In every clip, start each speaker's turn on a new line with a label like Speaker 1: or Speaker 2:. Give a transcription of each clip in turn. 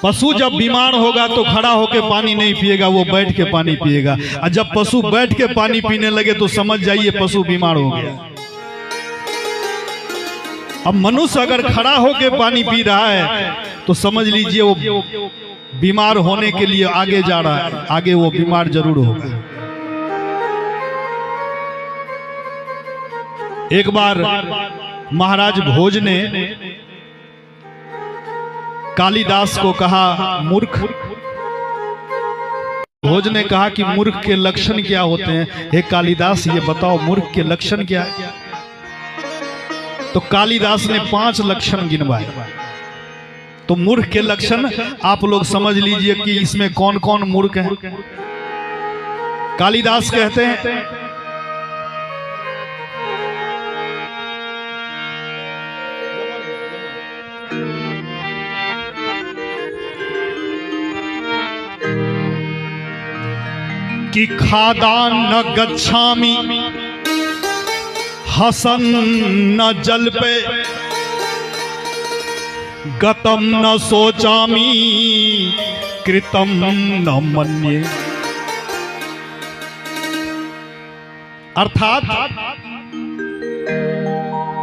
Speaker 1: पशु जब बीमार होगा तो खड़ा होकर पानी नहीं पिएगा, वो बैठ के पानी पिएगा। और जब पशु बैठ के पानी पीने लगे तो समझ जाइए पशु बीमार हो गया। अब मनुष्य अगर खड़ा होकर पानी पी रहा है तो समझ लीजिए वो बीमार होने के लिए आगे जा रहा है, आगे वो बीमार जरूर होगा। एक बार महाराज भोज ने कालिदास को कहा मूर्ख। भोज ने कहा कि मूर्ख के लक्षण क्या होते हैं? हे कालिदास ये बताओ मूर्ख के लक्षण क्या है? तो कालिदास ने 5 लक्षण गिनवाए। तो मूर्ख के लक्षण आप लोग समझ लीजिए कि इसमें कौन कौन मूर्ख है। कालिदास कहते हैं कि खादान न गच्छामि हसन न जल पे गतम न सोचामी कृतम न मन्ये। अर्थात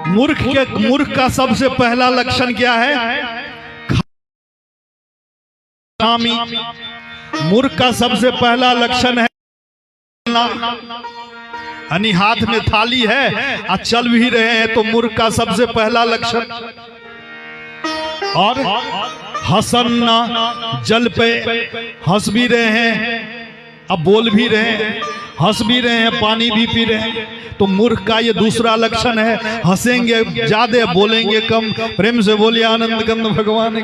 Speaker 1: मूर्ख का सबसे पहला लक्षण क्या है? मूर्ख का सबसे पहला लक्षण है यानी हाथ में थाली है और चल भी रहे हैं तो मूर्ख का सबसे पहला लक्षण। और हसन जल पे हंस भी रहे हैं, अब बोल भी रहे हैं, हंस भी रहे हैं, पानी भी पी रहे हैं, तो मूर्ख का ये दूसरा लक्षण है। हंसेंगे ज्यादा, बोलेंगे कम। प्रेम से बोलिए आनंद कंद भगवान।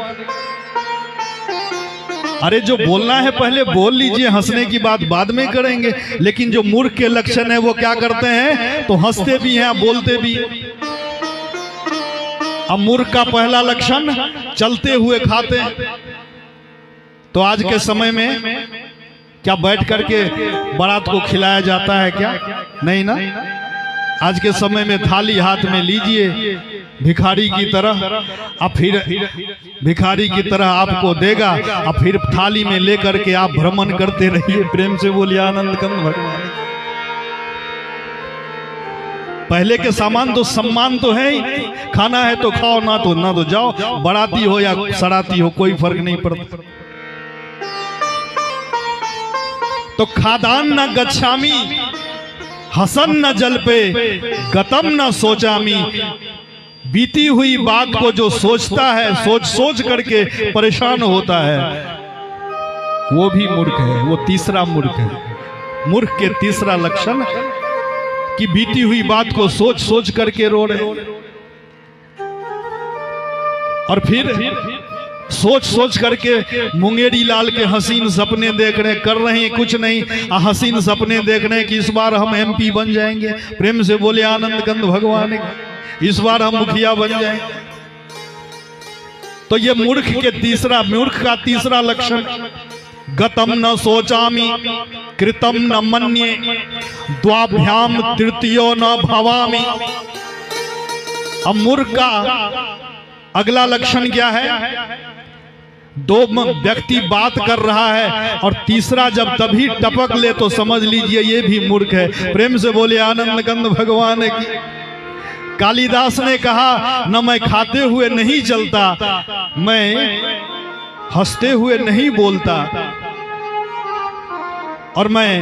Speaker 1: अरे जो बोलना है पहले बोल लीजिए, हंसने की बात बाद में करेंगे। लेकिन जो मूर्ख के लक्षण है वो क्या करते हैं? तो हंसते भी हैं, बोलते भी। अब मूर्ख का पहला लक्षण चलते हुए खाते हैं। तो आज के समय में क्या बैठ करके बारात को खिलाया जाता है क्या? नहीं ना। आज के समय में थाली हाथ में लीजिए भिखारी की तरह, अब फिर भिखारी की तरह आपको देगा, अब फिर थाली में लेकर के आप भ्रमण करते रहिए। प्रेम से बोलिए आनंद कंद भगवान। पहले के सामान तो सम्मान तो है ही, खाना है तो खाओ, ना तो जाओ। बाराती हो या सराती हो कोई फर्क नहीं पड़ता। तो खादान न गच्छामी हसन न जल पे गतम न सोचामी। बीती हुई बात को जो सोचता है, सोच करके परेशान होता है, वो भी मूर्ख है। वो तीसरा मूर्ख है। मूर्ख के तीसरा लक्षण कि बीती हुई बात को सोच करके रो रहे, और फिर सोच करके मुंगेरी लाल के हसीन सपने देख रहे, कर रहे हैं कुछ नहीं, हसीन सपने देख रहे हैं कि इस बार हम MP बन जाएंगे। प्रेम से बोले आनंद कंद भगवान। इस बार हम मुखिया बन जाएंगे। तो ये मूर्ख का तीसरा लक्षण गतम न सोचामी कृतम न मन्ये द्वाभ्याम तृतीयो न भवामी। अब मूर्ख का अगला लक्षण क्या है? दो व्यक्ति बात कर रहा है और तीसरा जब तभी टपक ले तो समझ लीजिए ये भी मूर्ख है। प्रेम से बोले आनंद कंद भगवान की। कालिदास ने कहा न मैं खाते हुए नहीं चलता, मैं हंसते हुए नहीं बोलता, और मैं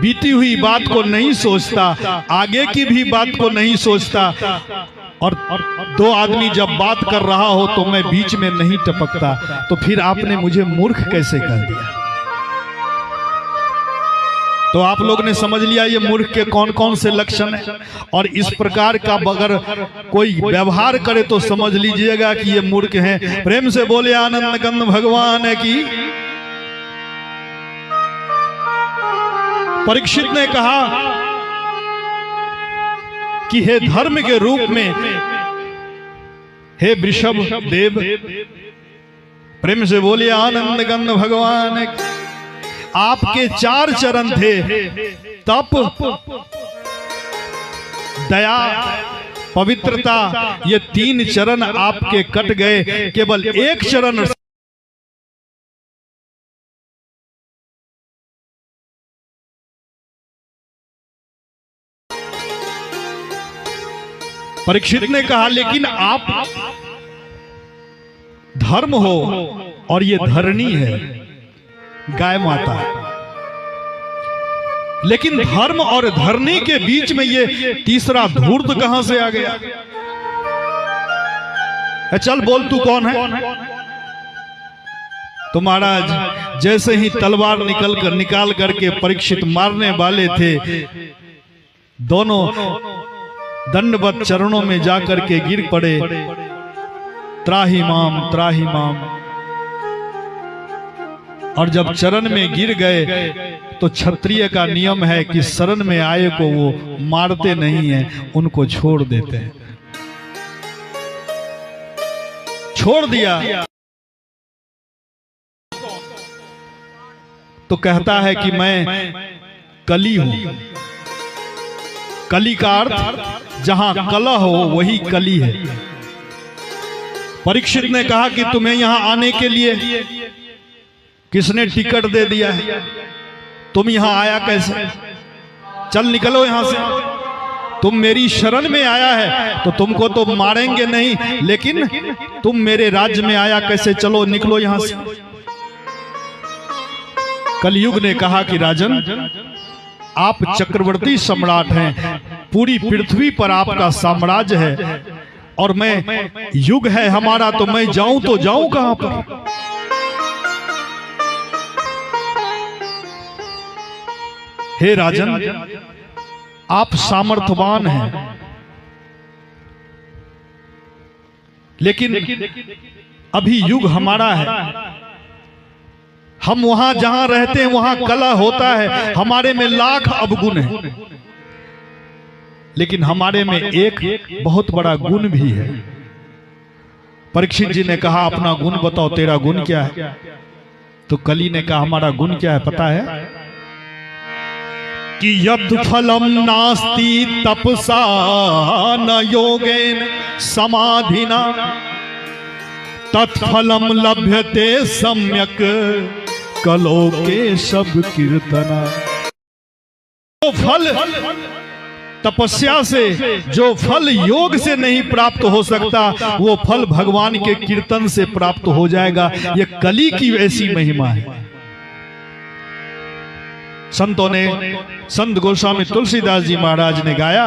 Speaker 1: बीती हुई बात को नहीं सोचता, आगे की भी बात को नहीं सोचता, और दो आदमी जब बात कर रहा हो तो मैं बीच में नहीं टपकता। तो फिर आपने मुझे मूर्ख कैसे कह दिया? तो आप लोग ने समझ लिया ये मूर्ख के कौन कौन से लक्षण हैं। और इस प्रकार का अगर कोई व्यवहार करे तो समझ लीजिएगा कि ये मूर्ख हैं। प्रेम से बोले आनंद कंद भगवान की। परीक्षित ने कहा कि हे धर्म के रूप में हे वृषभ देव, प्रेम से बोलिए आनंद कंद भगवान। आपके 4 चरण थे, तप, दया, पवित्रता, ये 3 चरण आपके कट गए, केवल एक चरण परीक्षित ने कहा लेकिन आप धर्म हो और ये धरणी है, गाय माता, लेकिन धर्म और धरणी के बीच में ये तीसरा धूर्त कहां से आ गया? चल बोल तू कौन है? तो महाराज जैसे ही तलवार निकाल करके परीक्षित मारने वाले थे, दोनों दंडवत चरणों में जाकर के गिर पड़े, त्राहि माम त्राहि माम। और जब चरण में गिर गए तो क्षत्रिय का नियम है कि शरण में आए को वो मारते नहीं हैं, उनको छोड़ देते हैं। छोड़ दिया तो कहता है कि मैं कली हूं। कली का अर्थ जहां कलह हो वही कली है। परीक्षित ने कहा कि तुम्हें यहां आने के लिए किसने टिकट दे दिया है? तुम यहां आया कैसे? चल निकलो यहां से। तुम मेरी शरण में आया है तो तुमको तो मारेंगे नहीं, लेकिन तुम मेरे राज्य में आया कैसे? चलो निकलो यहां से। कलयुग ने कहा कि राजन, आप चक्रवर्ती सम्राट हैं, पूरी पृथ्वी पर आपका साम्राज्य है, और मैं युग है हमारा, तो मैं जाऊं तो जाऊं कहां पर? हे राजन, आप सामर्थ्यवान हैं, लेकिन अभी युग हमारा है। हम वहां जहां रहते हैं वहां कलह होता है, हमारे में लाख अवगुण है, लेकिन हमारे में एक बहुत बड़ा गुण भी है। परीक्षित जी ने कहा अपना गुण बताओ, तेरा गुण क्या है? तो कली ने कहा हमारा गुण क्या है पता है? कि यद् फलम नास्ति तपसा न योगेन समाधिना तत्फलम लभ्यते सम्यक कलो के सब कीर्तना। जो फल तपस्या से, जो फल योग से नहीं प्राप्त हो सकता, वो फल भगवान के कीर्तन से प्राप्त हो जाएगा। ये कली की ऐसी महिमा है। संतों ने, संत गोस्वामी तुलसीदास जी महाराज ने गाया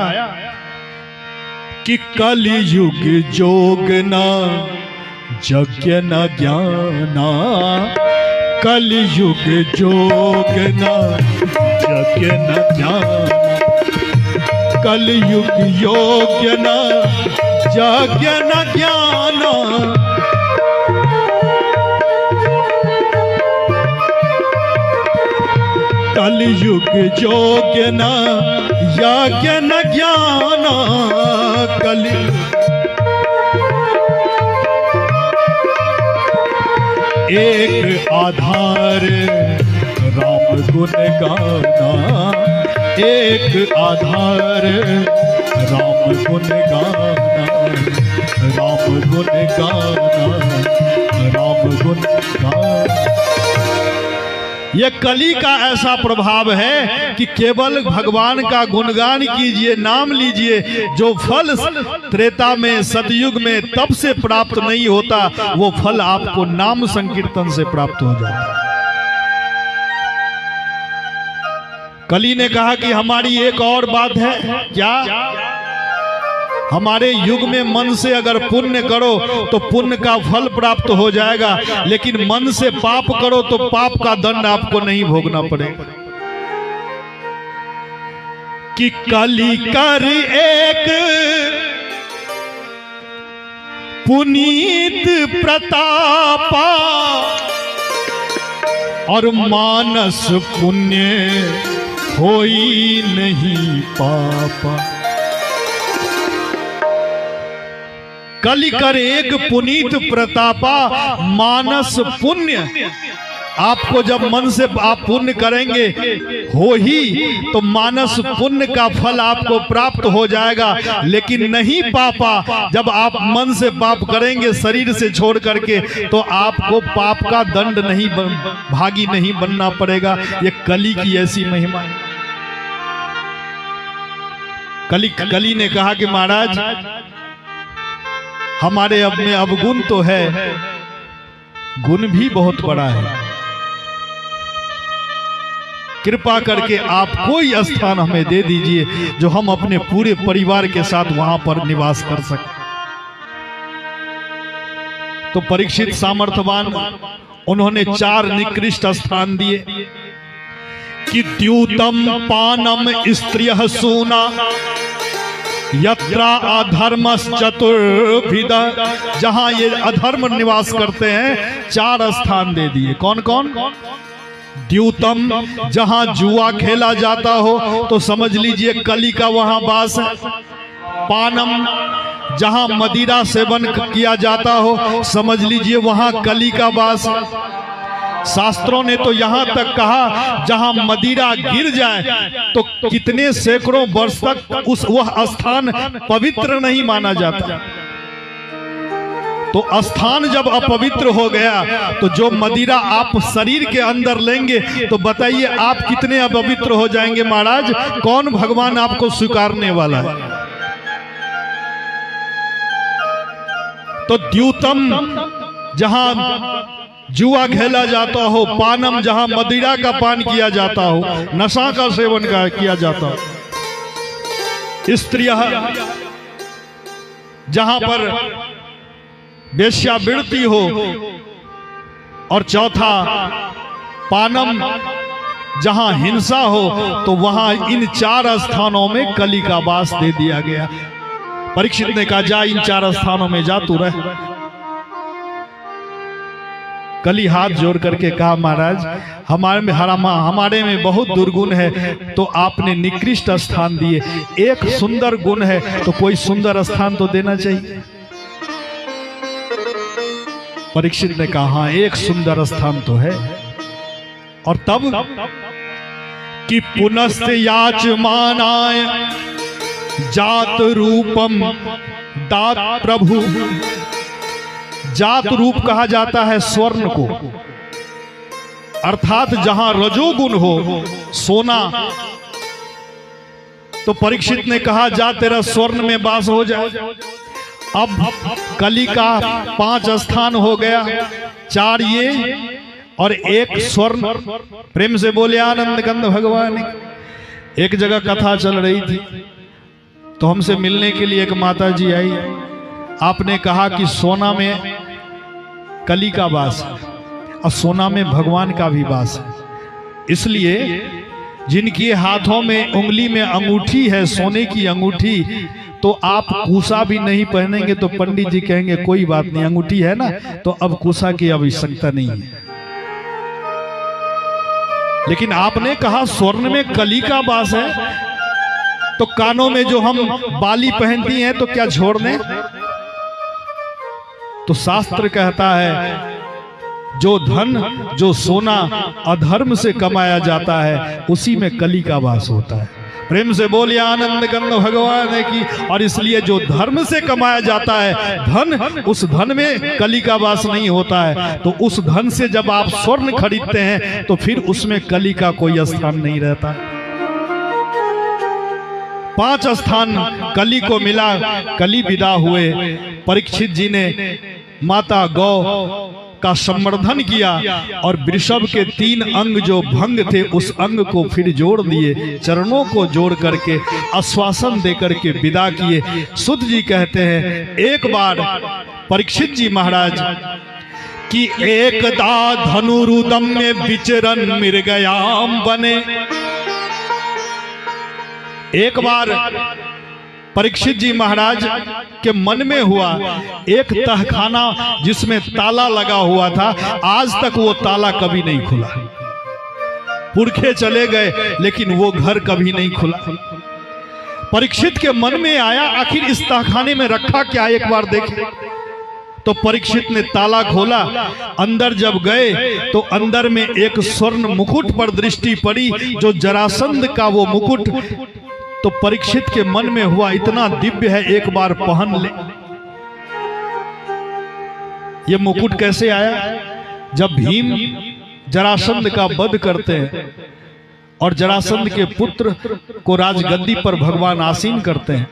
Speaker 1: कि कलि युग जोग न यज्ञ न ज्ञाना, कलि युग जोग न यज्ञ न ज्ञाना, कलि युग योग्य न यज्ञ न ज्ञाना। कलि युग योग्य न यज्ञ न ज्ञाना, कलि एक आधार राम गुण गाना, एक आधार राम गुण गाना, राम गुण गाना, राम गुण गाना। ये कली का ऐसा प्रभाव है कि केवल भगवान का गुणगान कीजिए, नाम लीजिए। जो फल त्रेता में, सतयुग में तप से प्राप्त नहीं होता, वो फल आपको नाम संकीर्तन से प्राप्त हो जाता है। कली ने कहा कि हमारी एक और बात है। क्या? हमारे युग में मन से अगर पुण्य करो तो पुण्य का फल प्राप्त हो जाएगा, लेकिन मन से पाप करो तो पाप का दंड आपको नहीं भोगना पड़ेगा। कि कली कर एक पुनीत प्रतापा, और मानस पुण्य होई नहीं पापा। कलि कर एक पुनीत प्रतापा, मानस पुण्य आपको जब मन से आप पुण्य करेंगे हो ही तो मानस पुण्य का फल आपको प्राप्त हो जाएगा। लेकिन नहीं पापा, जब आप मन से पाप करेंगे शरीर से छोड़ करके, तो आपको पाप का दंड नहीं भागी नहीं बनना पड़ेगा। ये कली की ऐसी महिमा है। कली ने कहा कि महाराज हमारे अब में अवगुण तो है, गुण भी बहुत बड़ा है, कृपा करके आप कोई स्थान हमें दे दीजिए जो हम अपने पूरे परिवार के साथ वहां पर निवास कर सकें। तो परीक्षित सामर्थ्यवान, उन्होंने 4 निकृष्ट स्थान दिए कि द्यूतम पानम स्त्रियः सूना यत्रा अधर्म चतुर्विध। जहां ये अधर्म निवास करते हैं 4 स्थान दे दिए। कौन कौन? द्यूतम, जहां जुआ खेला जाता हो तो समझ लीजिए कली का वहां वास है। पानम, जहां मदिरा सेवन किया जाता हो समझ लीजिए वहां कली का वास है। शास्त्रों ने तो यहां तक कहा जहां मदिरा गिर जाए तो कितने सैकड़ों वर्ष तक वह स्थान पवित्र नहीं माना जाता। तो स्थान जब अपवित्र हो गया तो जो मदिरा आप शरीर के अंदर लेंगे तो बताइए आप कितने अपवित्र हो जाएंगे महाराज। कौन भगवान आपको स्वीकारने वाला है? तो द्यूतम, जहां जुआ खेला जाता हो, पानम, जहां मदिरा का पान किया जाता हो, नशा का सेवन किया जाता हो, स्त्रियः, जहां पर वेश्यावृत्ति हो, और चौथा पानम, जहां हिंसा हो, तो वहां इन 4 स्थानों में कली का वास दे दिया गया। परीक्षित ने कहा जा इन 4 स्थानों में जा तू रह। कली हाथ जोड़ करके कहा महाराज हमारे में बहुत दुर्गुण है, तो आपने निकृष्ट स्थान दिए। एक सुंदर गुण है तो कोई सुंदर स्थान तो देना चाहिए। परीक्षित ने कहा हाँ एक सुंदर स्थान तो है। और तब कि पुनस्त याचमानाय जात रूपम दात प्रभु। जात रूप कहा जाता है स्वर्ण को, अर्थात जहां रजोगुण हो, सोना। तो परीक्षित ने कहा जा तेरा स्वर्ण में वास हो जाए। अब कली का 5 स्थान हो गया, 4 ये और 1 स्वर्ण। प्रेम से बोले आनंद कंद भगवान। एक जगह कथा चल रही थी तो हमसे मिलने के लिए एक माता जी आई। आपने कहा कि सोना में कली का वास है और सोना में भगवान का भी वास है, इसलिए जिनके हाथों में उंगली में अंगूठी है, सोने की अंगूठी, तो आप कूसा भी नहीं पहनेंगे तो पंडित जी कहेंगे कोई बात नहीं, अंगूठी है ना तो अब कूसा की आवश्यकता नहीं है। लेकिन आपने कहा स्वर्ण में कली का वास है, तो कानों में जो हम बाली पहनती हैं तो क्या छोड़ दें? तो शास्त्र कहता है जो धन, जो सोना अधर्म से कमाया जाता है उसी में कली का वास होता है। प्रेम से बोलिए आनंद कंद भगवान की। और इसलिए जो धर्म से कमाया जाता है धन, उस धन में कली का वास नहीं होता है। तो उस धन से जब आप स्वर्ण खरीदते हैं तो फिर उसमें कली का कोई स्थान नहीं रहता। 5 स्थान कली को मिला। कली विदा हुए। परीक्षित जी ने माता गौ का संवर्धन किया और वृषभ के 3 अंग जो भंग थे उस अंग को फिर जोड़ दिए, चरणों को जोड़ करके आश्वासन दे करके विदा किए। सुत जी कहते हैं एक बार परीक्षित जी महाराज कि एकदा धनुरुदम में विचरन मृगयाम बने। एक बार परीक्षित जी महाराज के मन में हुआ एक तहखाना जिसमें ताला लगा हुआ था, आज तक वो ताला कभी नहीं खुला। पुरखे चले गए लेकिन वो घर कभी नहीं खुला। परीक्षित के मन में आया आखिर इस तहखाने में रखा क्या, एक बार देखें। तो परीक्षित ने ताला खोला, अंदर जब गए तो अंदर में एक स्वर्ण मुकुट पर दृष्टि पड़ी, जो जरासंध का वो मुकुट। तो परीक्षित के मन में हुआ इतना दिव्य है, एक बार पहन ले। ये मुकुट कैसे आया? जब भीम जरासंध का वध करते हैं और जरासंध के पुत्र को राजगद्दी पर भगवान आसीन करते हैं,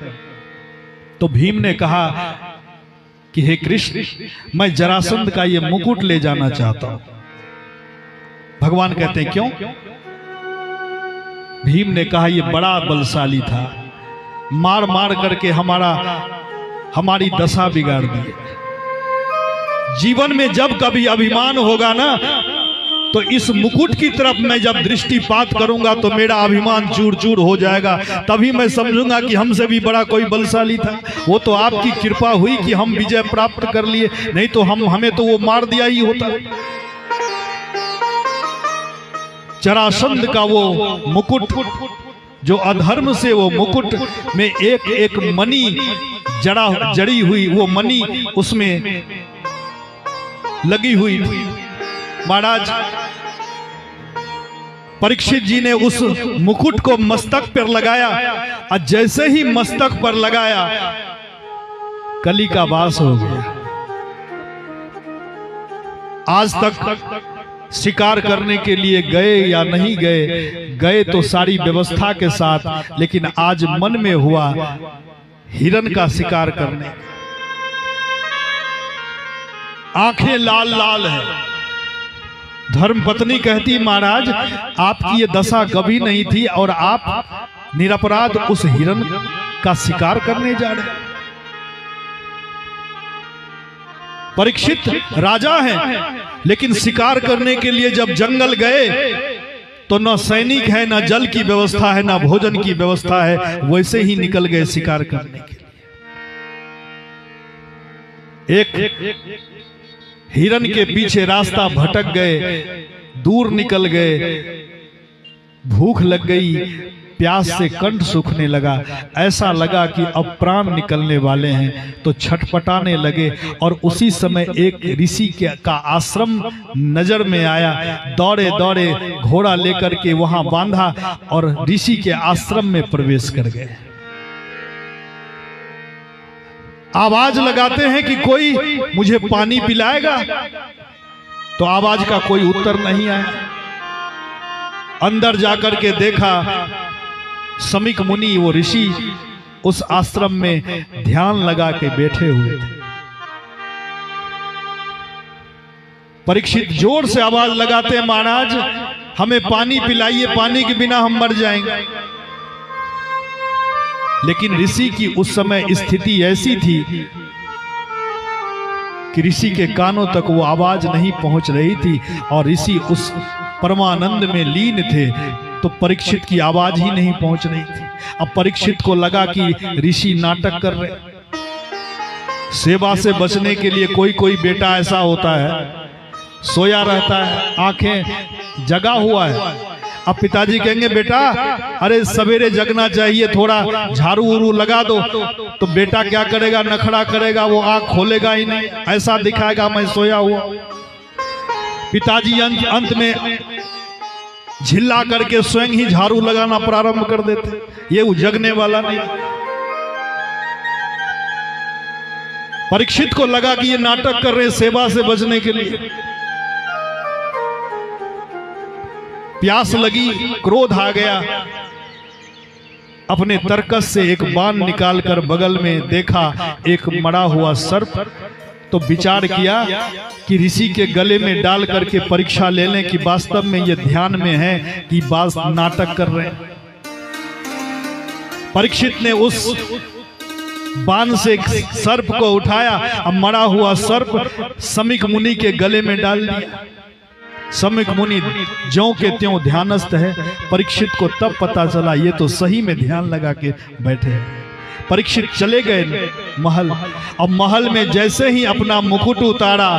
Speaker 1: तो भीम ने कहा कि हे कृष्ण, मैं जरासंध का ये मुकुट ले जाना चाहता हूं। भगवान कहते हैं क्यों? भीम ने कहा ये बड़ा बलशाली था, मार मार करके हमारी दशा बिगाड़ दी। जीवन में जब कभी अभिमान होगा ना, तो इस मुकुट की तरफ मैं जब दृष्टिपात करूंगा तो मेरा अभिमान चूर चूर हो जाएगा। तभी मैं समझूंगा कि हमसे भी बड़ा कोई बलशाली था। वो तो आपकी कृपा हुई कि हम विजय प्राप्त कर लिए, नहीं तो हमें तो वो मार दिया ही होता। जरासंध का वो मुकुट, जो अधर्म से वो मुकुट में एक एक मणि जड़ी हुई, वो मणि उसमें लगी हुई। महाराज परीक्षित जी ने उस मुकुट को मस्तक पर लगाया, और जैसे ही मस्तक पर लगाया कली का वास हो गया। आज तक शिकार करने के लिए गए या नहीं गए तो सारी व्यवस्था के साथ, लेकिन आज मन में हुआ हिरण का शिकार करने। आंखें लाल लाल है। धर्मपत्नी कहती महाराज आपकी ये दशा कभी नहीं थी और आप निरपराध उस हिरण का शिकार करने जा रहे। परीक्षित राजा हैं, लेकिन शिकार करने के लिए जब जंगल गए तो न सैनिक है, न जल की व्यवस्था है, न भोजन की व्यवस्था है, वैसे ही निकल गए शिकार करने के लिए। एक हिरण के पीछे रास्ता भटक गए, दूर निकल गए, भूख लग गई, प्यास से कंठ सूखने लगा, ऐसा लगा कि अब प्राण निकलने वाले हैं, तो छटपटाने लगे। और उसी समय एक ऋषि का आश्रम नजर में आया, दौड़े दौड़े घोड़ा लेकर के वहां बांधा और ऋषि के आश्रम में प्रवेश कर गए। आवाज लगाते हैं कि कोई मुझे पानी पिलाएगा, तो आवाज का कोई उत्तर नहीं आया। अंदर जाकर के देखा समीक मुनि, वो ऋषि उस आश्रम में ध्यान लगा के बैठे हुए थे। परीक्षित जोर से आवाज लगाते हैं महाराज हमें पानी पिलाइए, पानी के बिना हम मर जाएंगे। लेकिन ऋषि की उस समय स्थिति ऐसी थी कि ऋषि के कानों तक वो आवाज नहीं पहुंच रही थी और ऋषि उस परमानंद में लीन थे, तो परीक्षित की आवाज ही नहीं पहुंच रही थी। अब परीक्षित को लगा कि ऋषि नाटक कर रहे। सेवा से बचने के लिए कोई कोई बेटा ऐसा होता है, सोया रहता है, आंखें जगा हुआ है। अब पिताजी कहेंगे बेटा अरे सवेरे जगना चाहिए, थोड़ा झाड़ू उरू लगा दो, तो बेटा क्या करेगा, नखड़ा करेगा, वो आंख खोलेगा ही नहीं, ऐसा दिखाएगा मैं सोया हुआ। पिताजी अंत में झिल्ला करके स्वयं ही झाड़ू लगाना प्रारंभ कर देते, ये जगने वाला नहीं। परीक्षित को लगा कि ये नाटक कर रहे सेवा से बचने के लिए। प्यास लगी, क्रोध आ गया, अपने तरकस से एक बाण निकालकर बगल में देखा एक मरा हुआ सर्प, तो विचार किया कि ऋषि के गले में डाल करके परीक्षा ले लें कि वास्तव में ये ध्यान में है कि बात नाटक कर रहे हैं। परीक्षित ने उस बाण से सर्प को उठाया, अब मरा हुआ सर्प समीक मुनि के गले में डाल दिया। समीक मुनि ज्यों के त्यों ध्यानस्थ है। परीक्षित को तब पता चला ये तो सही में ध्यान लगा के बैठे हैं। परीक्षित चले गए महल। अब महल में जैसे ही अपना मुकुट उतारा,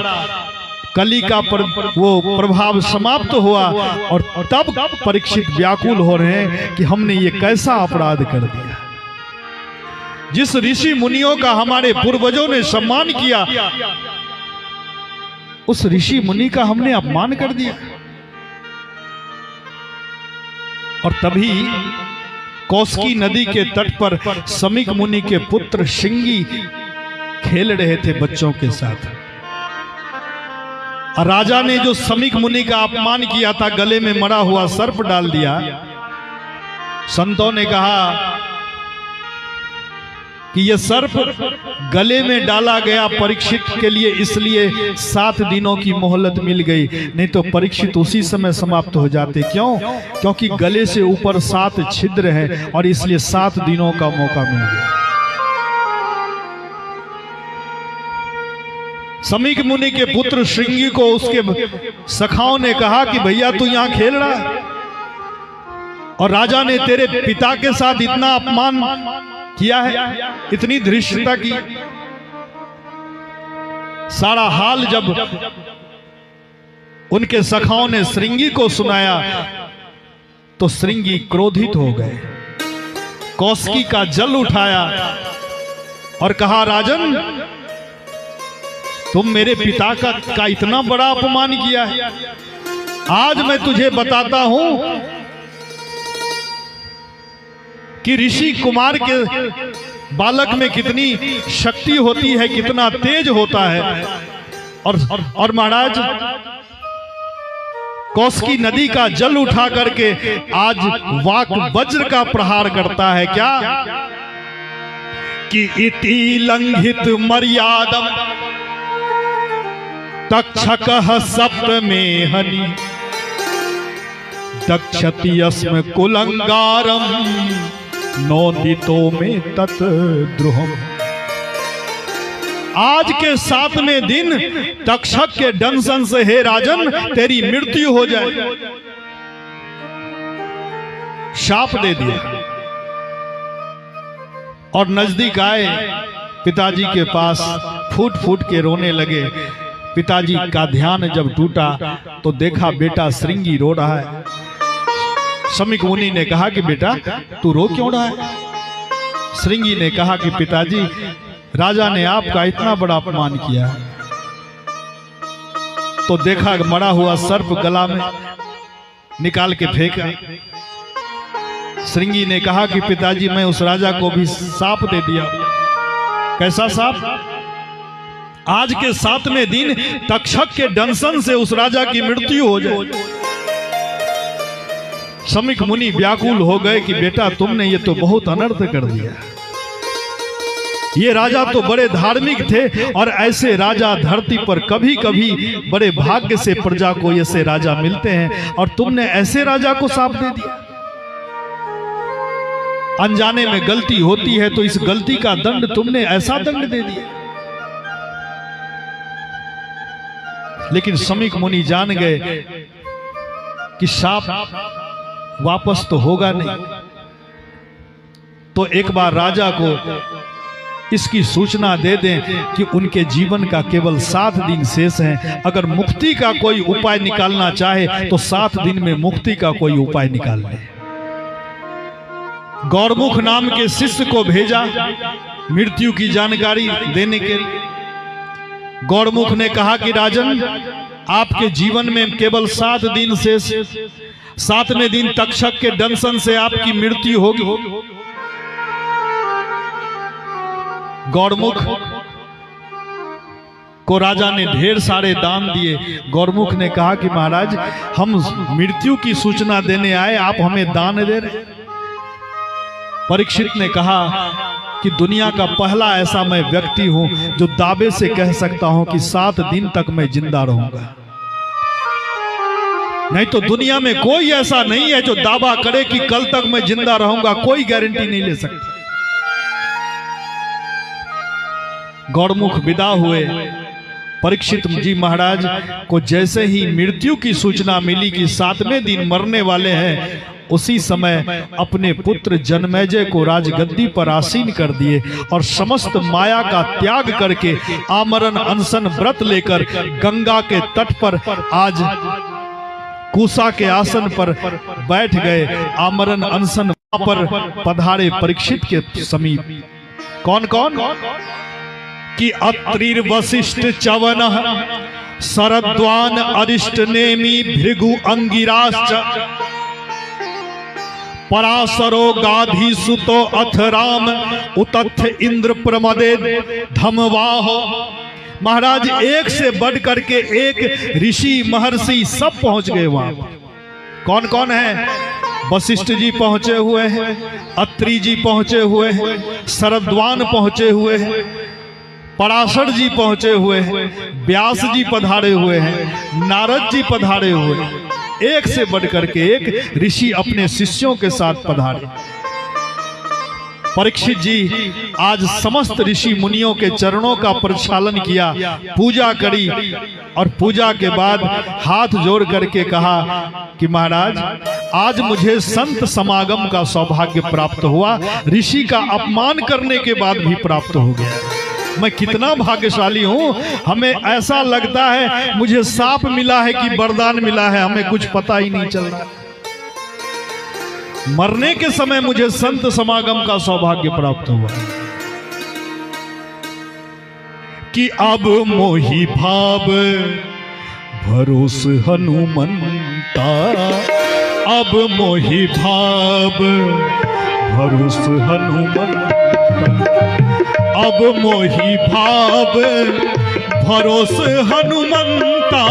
Speaker 1: कली का वो प्रभाव समाप्त हुआ, और तब परीक्षित व्याकुल हो रहे हैं कि हमने ये कैसा अपराध कर दिया। जिस ऋषि मुनियों का हमारे पूर्वजों ने सम्मान किया, उस ऋषि मुनि का हमने अपमान कर दिया। और तभी कौशिकी नदी के तट पर समीक मुनि के पुत्र श्रृंगी खेल रहे थे बच्चों के साथ। और राजा ने जो समीक मुनि का अपमान किया था, गले में मरा हुआ सर्प डाल दिया। संतों ने कहा कि यह सर्प गले में डाला गया परीक्षित के लिए, इसलिए 7 दिनों की मोहलत मिल गई, नहीं तो परीक्षित उसी समय समाप्त हो जाते। क्यों? क्योंकि गले से ऊपर 7 छिद्र है और इसलिए 7 दिनों का मौका मिल गया। समीक मुनि के पुत्र श्रृंगी को उसके सखाओं ने कहा कि भैया तू यहां खेल रहा है और राजा ने तेरे पिता के साथ इतना अपमान किया है, इतनी धृष्टता की। सारा हाल जब उनके सखाओं ने श्रृंगी को सुनाया तो श्रृंगी क्रोधित हो गए, कौशिकी का जल उठाया और कहा, राजन तुम मेरे पिता का इतना बड़ा अपमान किया है। आज मैं तुझे बताता हूं कि ऋषि कुमार के बालक में कितनी शक्ति होती है, कितना तेज होता है। और महाराज कौशिकी नदी का जल उठा करके आज वाक वज्र का प्रहार करता है। क्या कि इति लंघित मर्यादम तक्षकः सप्तमे हनि दक्षति अस्म कुलंगारम नोदितो में तत् द्रुहम। आज के 7वें दिन तक्षक के दंशन से हे राजन तेरी मृत्यु हो जाए, शाप दे दिया। और नजदीक आए पिताजी के पास, फूट फूट के रोने लगे। पिताजी का ध्यान जब टूटा तो देखा बेटा श्रृंगी रो रहा है। समीक मुनि ने कहा कि बेटा तू रो क्यों रहा है? श्रृंगी ने कहा कि पिताजी राजा ने आपका इतना बड़ा अपमान किया। तो देखा मरा हुआ सर्प गला में निकाल के फेंका। श्रृंगी ने कहा कि पिताजी मैं उस राजा को भी साप दे दिया। कैसा साप? आज के 7वें दिन तक्षक के दंशन से उस राजा की मृत्यु हो जाए। समीक मुनि व्याकुल हो गए कि बेटा तुमने ये तो बहुत अनर्थ कर दिया। ये राजा तो बड़े धार्मिक थे और ऐसे राजा धरती पर कभी कभी बड़े भाग्य से प्रजा को ऐसे राजा मिलते हैं, और तुमने ऐसे राजा को साप दे दिया। अनजाने में गलती होती है तो इस गलती का दंड तुमने ऐसा दंड दे दिया। लेकिन समीक मुनि जान गए कि साप वापस तो होगा नहीं। तो एक बार राजा को इसकी सूचना दे दें कि उनके जीवन का केवल 7 दिन शेष है। अगर मुक्ति का कोई उपाय निकालना चाहे तो 7 दिन में मुक्ति का कोई उपाय निकाल ले। गौरमुख नाम के शिष्य को भेजा मृत्यु की जानकारी देने के लिए। गौरमुख ने कहा कि राजन आपके जीवन में केवल 7 दिन शेष, 7वें दिन तक्षक के दंशन से आपकी मृत्यु होगी। गौरमुख को राजा ने ढेर सारे दान दिए। गौरमुख ने कहा कि महाराज हम मृत्यु की सूचना देने आए, आप हमें दान दे रहे। परीक्षित ने कहा कि दुनिया का पहला ऐसा मैं व्यक्ति हूं जो दावे से कह सकता हूं कि 7 दिन तक मैं जिंदा रहूंगा। नहीं तो दुनिया में कोई ऐसा नहीं है जो दावा करे कि कल तक मैं जिंदा रहूंगा, कोई गारंटी नहीं ले सकता। गौरमुख विदा हुए। परीक्षित जी महाराज को जैसे ही मृत्यु की सूचना मिली कि 7वें दिन मरने वाले हैं, उसी समय अपने पुत्र जनमेजय को राजगद्दी पर आसीन कर दिए और समस्त माया का त्याग करके आमरण अनशन व्रत लेकर गंगा के तट पर आज कुशा के आसन पर बैठ गए। आमरण अनशन पर पधारे परीक्षित के समीप। कौन कौन? कि अत्रि वशिष्ठ च्यवन शरद्वान अरिष्ट नेमी भृगु अंगिराश्च पराशरो गाधी सुतो अथ राम उतथ इंद्र प्रमदे धमवाह। महाराज एक से बढ़ करके एक ऋषि महर्षि सब पहुंच गए वहां। कौन कौन है? वशिष्ठ जी पहुंचे हुए हैं, अत्रि जी पहुंचे हुए हैं, शरद्वान पहुंचे हुए हैं, पराशर जी पहुंचे हुए हैं, व्यास जी पधारे हुए हैं, नारद जी पधारे हुए हैं। एक से बढ़ करके एक ऋषि अपने शिष्यों के साथ पधारे। परीक्षित जी आज समस्त ऋषि मुनियों के चरणों का प्रक्षालन किया, पूजा करी और पूजा के बाद हाथ जोड़ करके कहा कि महाराज आज मुझे संत समागम का सौभाग्य प्राप्त हुआ, ऋषि का अपमान करने के बाद भी प्राप्त हो गया। मैं कितना भाग्यशाली हूं। हमें ऐसा लगता है मुझे साप मिला है कि वरदान मिला है, हमें कुछ पता ही नहीं चल रहा। मरने के समय मुझे संत समागम का सौभाग्य प्राप्त हुआ कि अब मोहि भाव भरोस हनुमंता, अब मोहि भाव भरोस हनुमंता, अब मोहि भाव भरोस हनुमंता,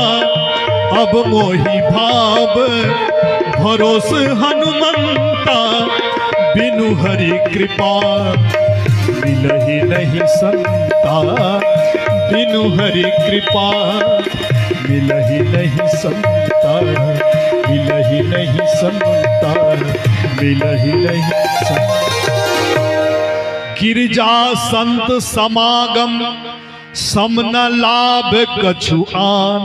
Speaker 1: अब मोहि भाव भरोस हनुमंता, बिनु हरि कृपा मिलहि नहीं संता, बिनु हरि कृपा मिलहि नहीं संता, मिलहि नहीं संता, मिलहि नहीं संता। गिरजा संत समागम समन लाभ कछु आन।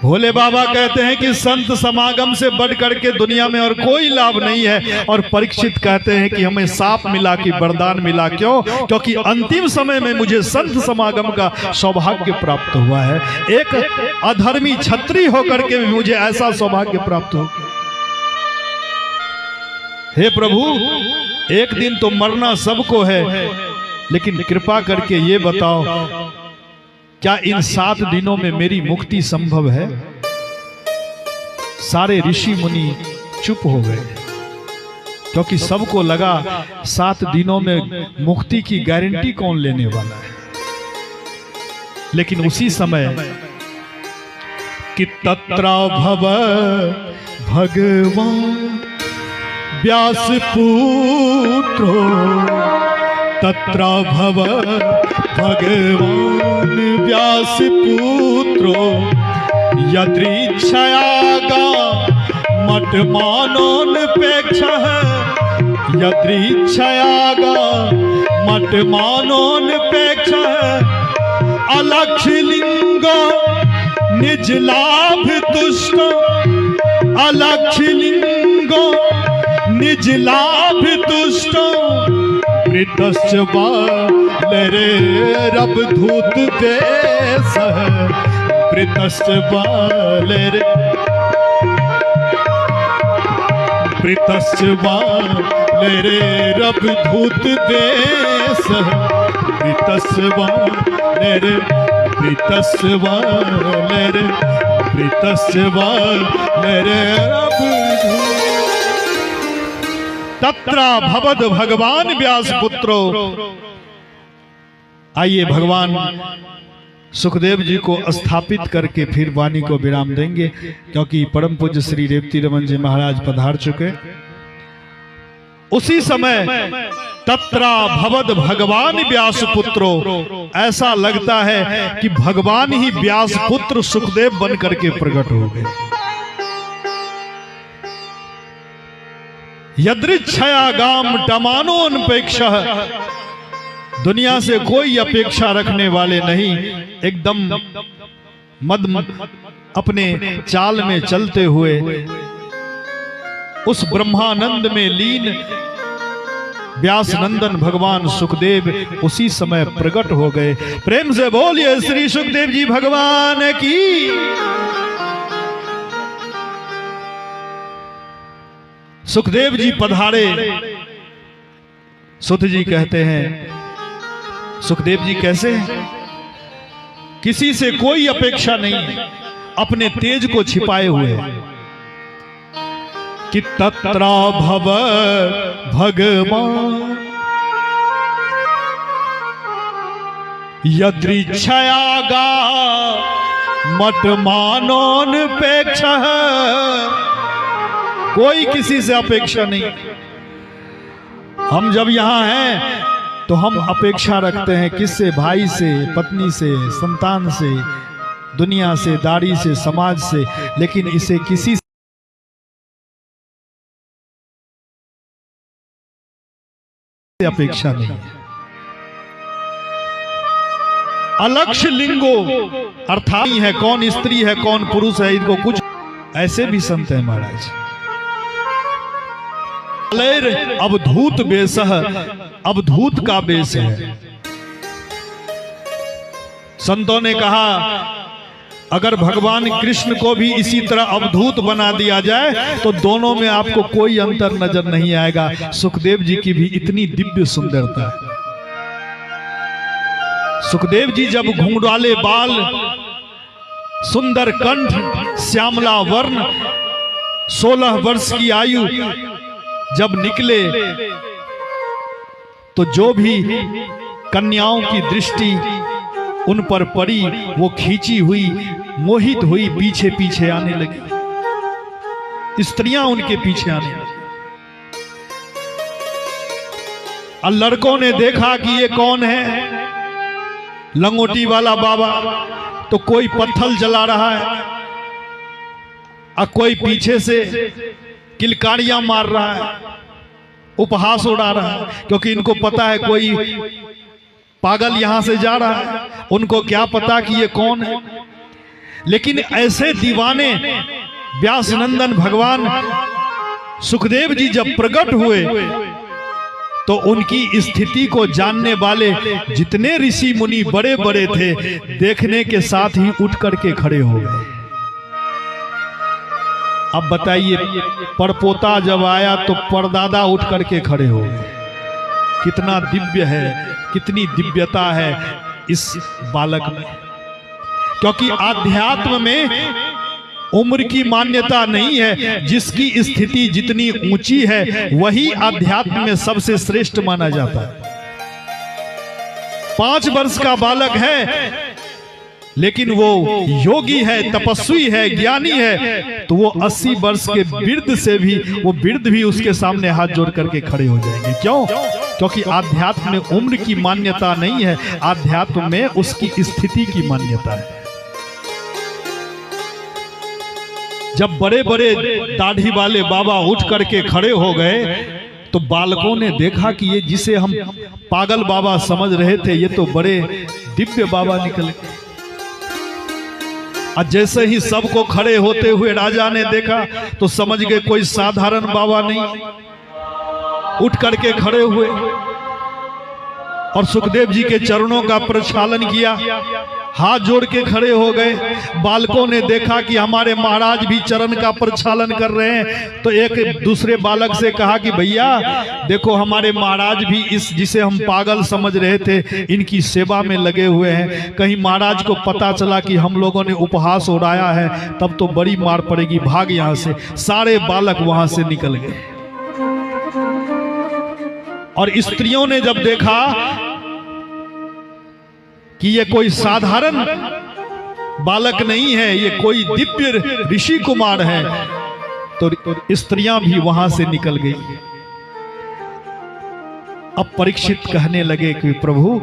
Speaker 1: भोले बाबा कहते हैं कि संत समागम से बढ़ करके दुनिया में और कोई लाभ नहीं है। और परीक्षित कहते हैं कि हमें सांप मिला कि वरदान मिला। क्यों? क्योंकि अंतिम समय में मुझे संत समागम का सौभाग्य प्राप्त हुआ है। एक अधर्मी क्षत्रिय होकर के भी मुझे ऐसा सौभाग्य प्राप्त हो। हे प्रभु, एक दिन तो मरना सबको है, लेकिन कृपा करके ये बताओ क्या इन 7 दिनों में मेरी मुक्ति संभव है? सारे ऋषि मुनि चुप हो गए, क्योंकि सबको लगा 7 दिनों में मुक्ति की गारंटी कौन लेने वाला है। लेकिन उसी समय कि तत्रा भव भगवान व्यास पुत्रो, तत्रा भव भगवान व्यास पुत्रो, यदृच्छयागा मठ मानोनपेक्षा, यदृच्छयागा मठ मानोनपेक्षा, अलक्ष्य लिंगो निज लाभ तुष्ट, अलक्ष्य लिंगो निज लाभ तुष्ट, प्रीतश्च बालरे रब धूत देश, प्रीतश्च बालरे, प्रीतश्च बालरे रब धूत देश, प्रीतश्च बालरे, प्रीतश्च बालरे, प्रीतश्च बालरे रब धूत। तत्रा भवद भगवान व्यास पुत्रो। आइए भगवान सुखदेव जी को स्थापित करके फिर वाणी को विराम देंगे, क्योंकि परम पूज्य श्री रेवती रमन जी महाराज पधार चुके। उसी समय तत्रा भवद भगवान व्यास पुत्रो, ऐसा लगता है कि भगवान ही व्यास पुत्र सुखदेव बन करके प्रकट हो गए। यदृच्छयागाम टमानोनपेक्षा, दुनिया से कोई अपेक्षा रखने वाले नहीं, एकदम मद अपने चाल में चलते हुए उस ब्रह्मानंद में लीन व्यास नंदन भगवान सुखदेव उसी समय प्रकट हो गए। प्रेम से बोलिए श्री सुखदेव जी भगवान की। सुखदेव जी पधारे। सुत जी कहते हैं, सुखदेव जी कैसे हैं? किसी से कोई अपेक्षा नहीं, अपने तेज को छिपाए हुए कि तत्रा भव भगवान यदृच्छयागा मत मानोनपेक्ष। कोई किसी से अपेक्षा नहीं। हम जब यहाँ हैं तो हम अपेक्षा रखते हैं किससे? भाई से, पत्नी से, संतान से, दुनिया से, दाढ़ी से, समाज से, लेकिन इसे किसी से अपेक्षा नहीं। अलक्ष्य लिंगो अर्थात है कौन स्त्री है कौन पुरुष है, इनको कुछ ऐसे भी संत है महाराज। अवधूत बेस, अवधूत का बेस है। संतों ने कहा अगर भगवान कृष्ण को भी इसी तरह अवधूत बना दिया जाए तो दोनों में आपको कोई अंतर नजर नहीं आएगा। सुखदेव जी की भी इतनी दिव्य सुंदरता है। सुखदेव जी जब घुंघराले बाल, सुंदर कंठ, श्यामला वर्ण, 16 वर्ष की आयु जब निकले तो जो भी कन्याओं की दृष्टि उन पर पड़ी वो खींची हुई, मोहित हुई, पीछे पीछे आने लगी। स्त्रियां उनके पीछे आने लगी। और लड़कों ने देखा कि ये कौन है, लंगोटी वाला बाबा, तो कोई पत्थर जला रहा है और कोई पीछे से किलकारियां मार रहा है, उपहास उड़ा रहा है, क्योंकि इनको पता है कोई पागल यहां से जा रहा है। उनको क्या पता कि ये कौन है। लेकिन ऐसे दीवाने व्यासनंदन भगवान सुखदेव जी जब प्रकट हुए तो उनकी स्थिति को जानने वाले जितने ऋषि मुनि बड़े बड़े थे, देखने के साथ ही उठ करके खड़े हो गए। अब बताइए, परपोता जब आया तो परदादा उठ करके खड़े हो गए। कितना दिव्य है, कितनी दिव्यता है इस बालक में। क्योंकि आध्यात्म में उम्र की मान्यता नहीं है। जिसकी स्थिति जितनी ऊंची है वही आध्यात्म में सबसे श्रेष्ठ माना जाता है। 5 वर्ष का बालक है लेकिन वो योगी है, तपस्वी है, ज्ञानी है, तो वो 80 वर्ष के वृद्ध से भी, वो वृद्ध भी उसके सामने हाथ जोड़ करके खड़े हो जाएंगे। क्यों? क्योंकि आध्यात्म में उम्र की मान्यता नहीं है, आध्यात्म में उसकी स्थिति की मान्यता है। जब बड़े बड़े दाढ़ी वाले बाबा उठ करके खड़े हो गए तो बालकों ने देखा कि ये जिसे हम पागल बाबा समझ रहे थे, ये तो बड़े दिव्य बाबा निकले। और जैसे ही सबको खड़े होते हुए राजा ने देखा तो समझ गए कोई साधारण बाबा नहीं। उठ करके खड़े हुए और सुखदेव जी के चरणों का प्रक्षालन किया, हाथ जोड़ के खड़े हो गए। बालकों ने देखा कि हमारे महाराज भी चरण का प्रक्षालन कर रहे हैं, तो एक दूसरे बालक से कहा कि भैया देखो, हमारे महाराज भी इस जिसे हम पागल समझ रहे थे इनकी सेवा में लगे हुए हैं। कहीं महाराज को पता चला कि हम लोगों ने उपहास उड़ाया है तब तो बड़ी मार पड़ेगी, भाग यहाँ से। सारे बालक वहां से निकल गए। और स्त्रियों ने जब देखा कि ये कोई साधारण बालक नहीं है, ये कोई दिव्य ऋषि कुमार है, तो स्त्रियां भी वहां से निकल गई। अब परीक्षित कहने लगे कि प्रभु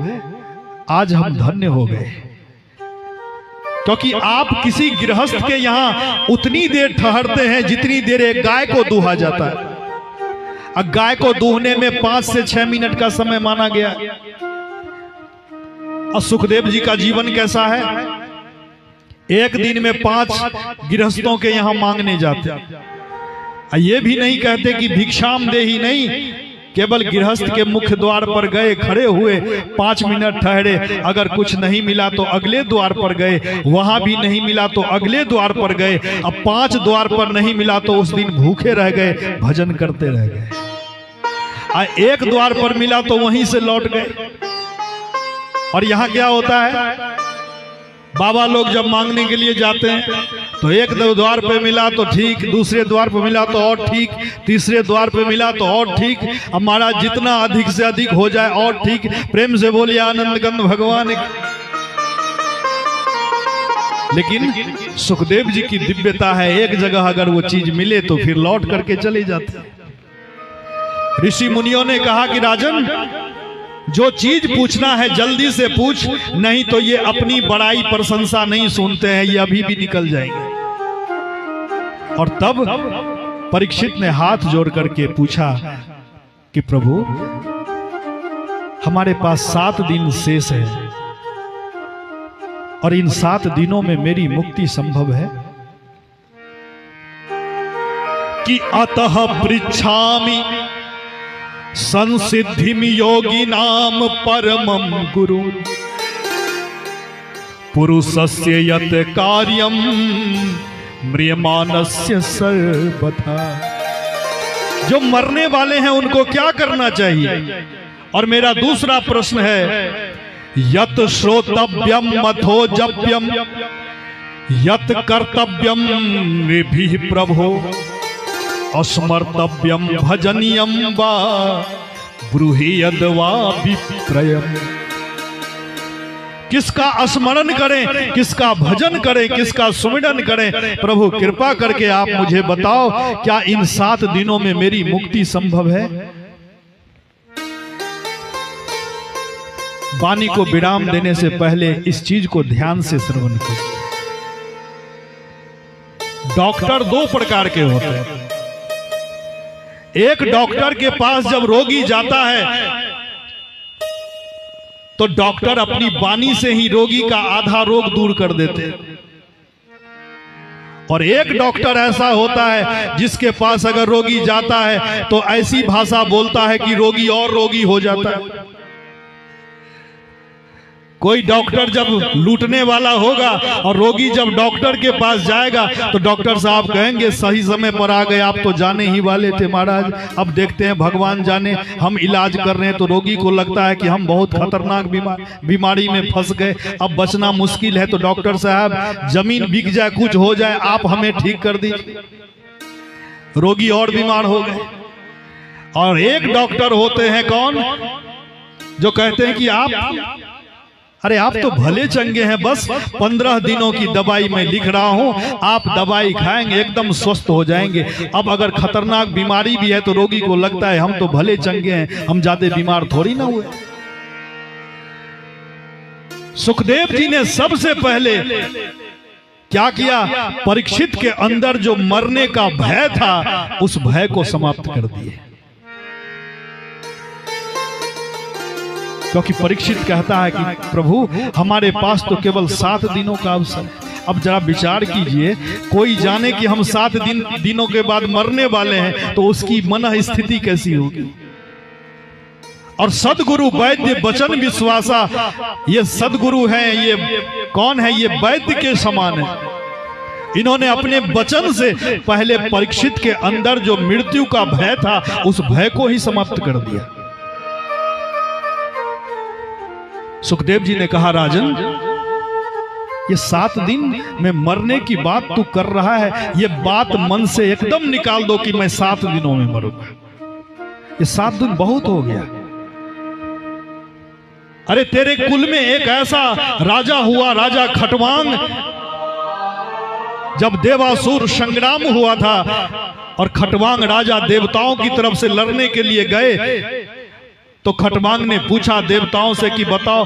Speaker 1: आज हम धन्य हो गए, क्योंकि आप किसी गृहस्थ के यहां उतनी देर ठहरते हैं जितनी देर एक गाय को दूहा जाता है। अब गाय को दूहने में 5 से 6 मिनट का समय माना गया। और सुखदेव जी का जीवन कैसा है, एक दिन में 5 गृहस्थों के यहां मांगने जाते। ये भी नहीं कहते कि भिक्षाम दे ही नहीं, केवल गृहस्थ के मुख्य द्वार पर गए, खड़े हुए, 5 मिनट ठहरे, अगर कुछ नहीं मिला तो अगले द्वार पर गए, वहां भी नहीं मिला तो अगले द्वार पर गए। अब 5 द्वार पर नहीं मिला तो उस दिन भूखे रह गए, भजन करते रह गए। एक द्वार पर मिला तो वहीं से लौट गए। और यहां क्या होता है, बाबा लोग जब मांगने के लिए जाते हैं तो एक द्वार पे मिला तो ठीक, दूसरे द्वार पे मिला तो और ठीक, तीसरे द्वार पे मिला तो और ठीक। अब महाराज जितना अधिक से अधिक हो जाए और ठीक। प्रेम से बोलिए आनंद कंद भगवान। लेकिन सुखदेव जी की दिव्यता है, एक जगह अगर वो चीज मिले तो फिर लौट करके चले जाते। ऋषि मुनियों ने कहा कि राजन, जो चीज पूछना है जल्दी से पूछ, नहीं तो ये अपनी बड़ाई प्रशंसा नहीं सुनते हैं, ये अभी भी निकल जाएंगे। और तब परीक्षित ने हाथ जोड़ करके पूछा कि प्रभु, हमारे पास 7 दिन शेष है और इन 7 दिनों में मेरी मुक्ति संभव है कि अतः पृच्छामि संसिद्धिम योगी नाम परमं गुरु पुरुषस्य यत कार्यम म्रियमानस्य सर्वथा। जो मरने वाले हैं उनको क्या करना चाहिए? और मेरा दूसरा प्रश्न है, यत श्रोतव्यम मथो जप्यम यत कर्तव्यम निभिः प्रभो अस्मर्तव्यम भजनीयम वा ब्रूहि यद्वा विप्रयम्। किसका स्मरण करें, किसका भजन करें, किसका सुमिरन करें? प्रभु कृपा करके आप मुझे बताओ, क्या इन 7 दिनों में मेरी मुक्ति संभव है? वाणी को विराम देने से पहले इस चीज को ध्यान से श्रवण कीजिए। डॉक्टर 2 प्रकार के होते हैं। एक डॉक्टर के पास जब रोगी जाता है तो डॉक्टर अपनी वाणी से ही रोगी का आधा रोग दूर कर देते हैं। और एक डॉक्टर ऐसा होता है जिसके पास अगर रोगी जाता है तो ऐसी भाषा बोलता है कि रोगी और रोगी हो जाता है। कोई डॉक्टर जब लूटने वाला होगा और रोगी जब डॉक्टर के पास जाएगा तो डॉक्टर साहब कहेंगे, सही समय पर आ गए, आप तो जाने ही वाले थे महाराज, अब देखते हैं भगवान जाने, हम इलाज कर रहे हैं तो रोगी को लगता है कि हम बहुत खतरनाक बीमारी में फंस गए, अब बचना मुश्किल है। तो डॉक्टर साहब जमीन बिक जाए, कुछ हो जाए, आप हमें ठीक कर दीजिए। रोगी और बीमार हो गए। और एक डॉक्टर होते हैं कौन, जो कहते हैं कि आप तो भले चंगे हैं, बस 15 दिनों की दवाई मैं लिख रहा हूं, आप दवाई खाएंगे एकदम स्वस्थ हो जाएंगे। अब अगर खतरनाक बीमारी भी है तो रोगी को लगता है हम तो भले चंगे हैं, हम ज्यादा बीमार थोड़ी ना हुए। सुखदेव जी ने सबसे पहले क्या किया? परीक्षित के अंदर जो मरने का भय था उस भय को समाप्त कर दिए। क्योंकि परीक्षित कहता है कि प्रभु हमारे पास तो केवल 7 दिनों का अवसर। अब जरा विचार कीजिए, कोई जाने कि हम 7 दिनों के बाद मरने वाले हैं तो उसकी मन स्थिति कैसी होगी। और सदगुरु वैद्य वचन विश्वासा, ये सदगुरु हैं, ये कौन है? ये वैद्य के समान है। इन्होंने अपने वचन से पहले परीक्षित के अंदर जो मृत्यु का भय था उस भय को ही समाप्त कर दिया। सुखदेव जी ने कहा, राजन ये 7 दिन में मरने की बात तू कर रहा है, ये बात मन से एकदम निकाल दो कि मैं 7 दिनों में मरूंगा। ये 7 दिन बहुत हो गया। अरे तेरे कुल में एक ऐसा राजा हुआ, राजा खटवांग, जब देवासुर संग्राम हुआ था और खटवांग राजा देवताओं की तरफ से लड़ने के लिए गए तो खटवांग ने पूछा देवताओं से कि बताओ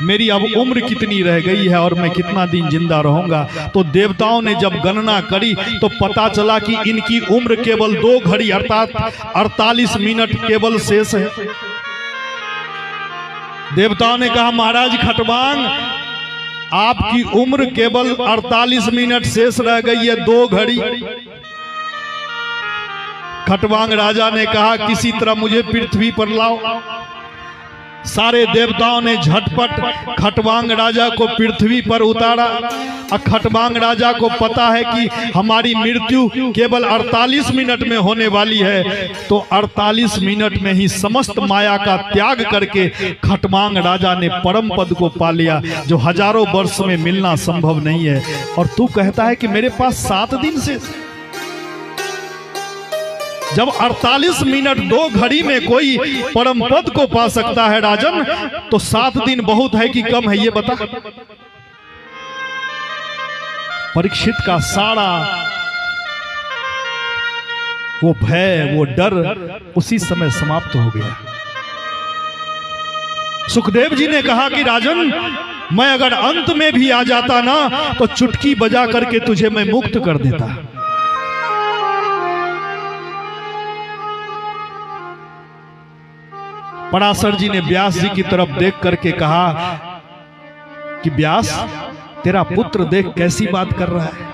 Speaker 1: मेरी अब उम्र कितनी रह गई है और मैं कितना दिन जिंदा रहूंगा। तो देवताओं ने जब गणना करी तो पता चला कि इनकी उम्र केवल 2 घड़ी अर्थात 48 मिनट केवल शेष है। देवताओं ने कहा, महाराज खटवांग आपकी उम्र केवल 48 मिनट शेष रह गई है, 2 घड़ी। खटवांग राजा ने कहा, किसी तरह मुझे पृथ्वी पर लाओ। सारे देवताओं ने झटपट खटवांग राजा को पृथ्वी पर उतारा। और खटवांग राजा को पता है कि हमारी मृत्यु केवल 48 मिनट में होने वाली है, तो 48 मिनट में ही समस्त माया का त्याग करके खटवांग राजा ने परम पद को पा लिया, जो हजारों वर्ष में मिलना संभव नहीं है। और तू कहता है कि मेरे पास 7 दिन से। जब 48 मिनट 2 घड़ी में कोई परम पद को पा सकता है राजन, तो 7 दिन बहुत है कि कम है, ये बता। परीक्षित का सारा वो भय, वो डर उसी समय समाप्त हो गया। सुखदेव जी ने कहा कि राजन, मैं अगर अंत में भी आ जाता ना, तो चुटकी बजा करके तुझे मैं मुक्त कर देता। पराशर जी ने व्यास जी की तरफ देख करके कहा कि व्यास, तेरा पुत्र देख कैसी बात कर रहा है।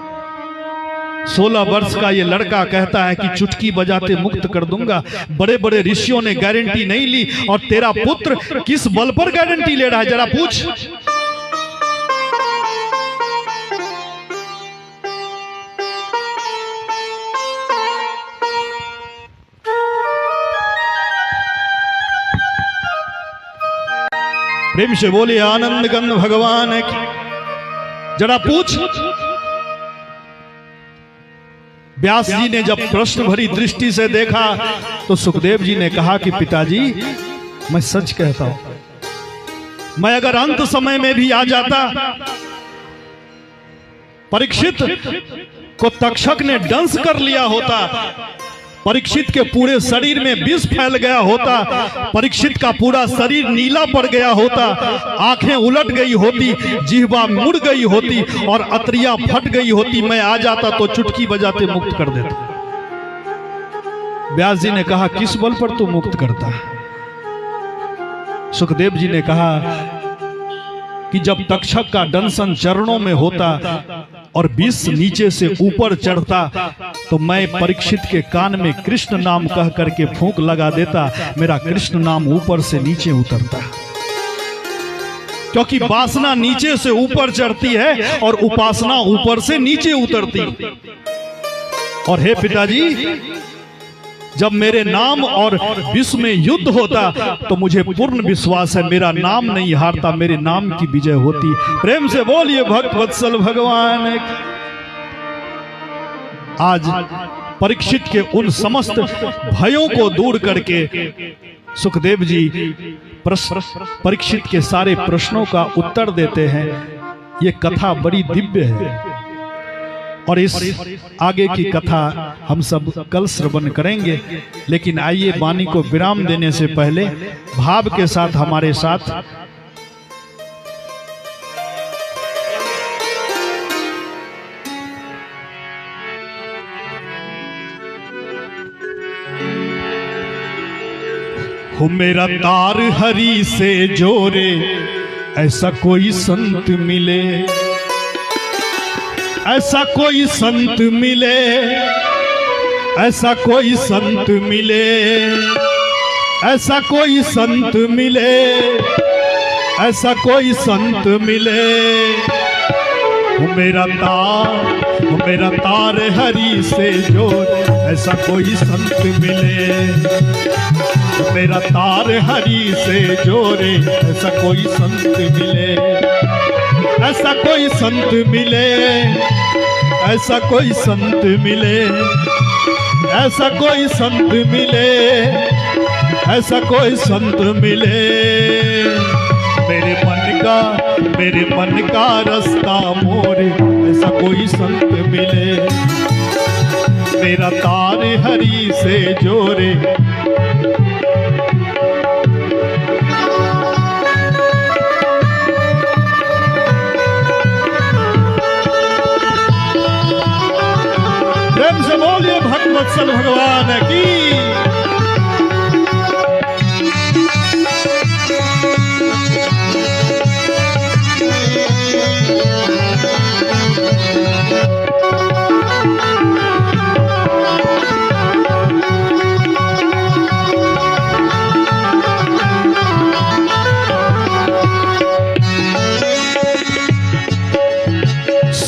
Speaker 1: 16 वर्ष का ये लड़का कहता है कि चुटकी बजाते मुक्त कर दूंगा। बड़े बड़े ऋषियों ने गारंटी नहीं ली, और तेरा पुत्र किस बल पर गारंटी ले रहा है, जरा पूछ। प्रेम से बोले आनंद गंध भगवान है कि जरा पूछ। व्यास जी ने जब प्रश्न भरी दृष्टि से देखा, तो सुखदेव जी ने कहा कि पिताजी, मैं सच कहता हूं, मैं अगर अंत समय में भी आ जाता, परीक्षित को तक्षक ने दंश कर लिया होता, परीक्षित के पूरे शरीर में विष फैल गया होता, परीक्षित का पूरा शरीर नीला पड़ गया होता, आंखें उलट गई होती, जिह्वा मुड़ गई होती और अतरिया फट गई होती, मैं आ जाता तो चुटकी बजाते मुक्त कर देता। व्यास जी ने कहा, किस बल पर तू मुक्त करता? सुखदेव जी ने कहा कि जब तक्षक का दंशन चरणों में होता और विष नीचे से ऊपर चढ़ता, तो मैं परीक्षित के कान में कृष्ण नाम कह करके फूंक लगा देता, मेरा कृष्ण नाम ऊपर से नीचे उतरता। क्योंकि वासना नीचे से ऊपर चढ़ती है और उपासना ऊपर से नीचे उतरती। और हे पिताजी, जब मेरे नाम और विश्व में युद्ध होता, तो मुझे पूर्ण विश्वास है मेरा नाम नहीं हारता, मेरे नाम की विजय होती। प्रेम से बोलिए भक्त वत्सल भगवान। आज परीक्षित के उन समस्त भयों को दूर करके सुखदेव जी परीक्षित के सारे प्रश्नों का उत्तर देते हैं। ये कथा बड़ी दिव्य है, और इस आगे की कथा हम सब कल श्रवण करेंगे। लेकिन आइए वाणी को विराम देने से पहले भाव के साथ हमारे साथ हो मेरा तार हरि से जोरे, ऐसा कोई संत मिले, ऐसा कोई संत मिले, ऐसा कोई संत मिले, ऐसा कोई संत मिले, ऐसा कोई संत मिले। मेरा तार हरि से जोड़, ऐसा कोई संत मिले। मेरा तार हरि से जोड़े, ऐसा कोई संत मिले, ऐसा कोई संत मिले, ऐसा कोई संत मिले, ऐसा कोई संत मिले, ऐसा कोई संत मिले। मेरे मन का रास्ता मोरे, ऐसा कोई संत मिले। मेरा तार हरि से जोड़े, प्रेम से बोलिए भक्त वत्सल भगवान की।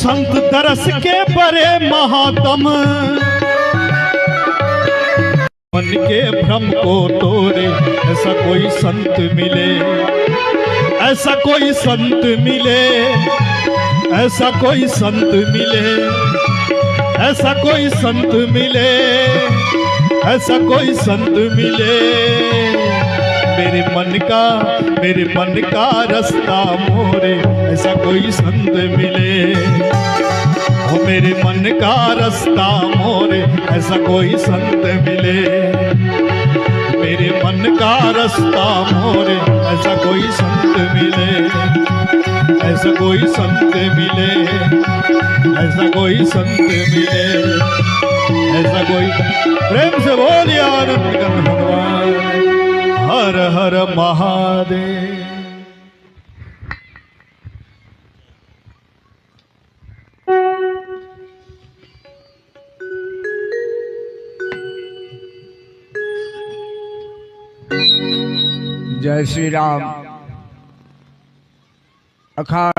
Speaker 1: संत दरस के बड़े महात्म, मन के भ्रम को तोड़े ऐसा कोई संत मिले, ऐसा कोई संत मिले, ऐसा कोई संत मिले, ऐसा कोई संत मिले, ऐसा कोई संत मिले। मेरे मन का रास्ता मोरे ऐसा कोई संत मिले, ओ मेरे मन का रास्ता मोरे ऐसा कोई संत मिले, मेरे मन का रास्ता मोरे ऐसा कोई संत मिले, ऐसा कोई संत मिले, ऐसा कोई संत मिले, ऐसा कोई। प्रेम से बोलिए आनंद कंद भगवान। हर हर महादेव।
Speaker 2: जय श्री राम। अखाड़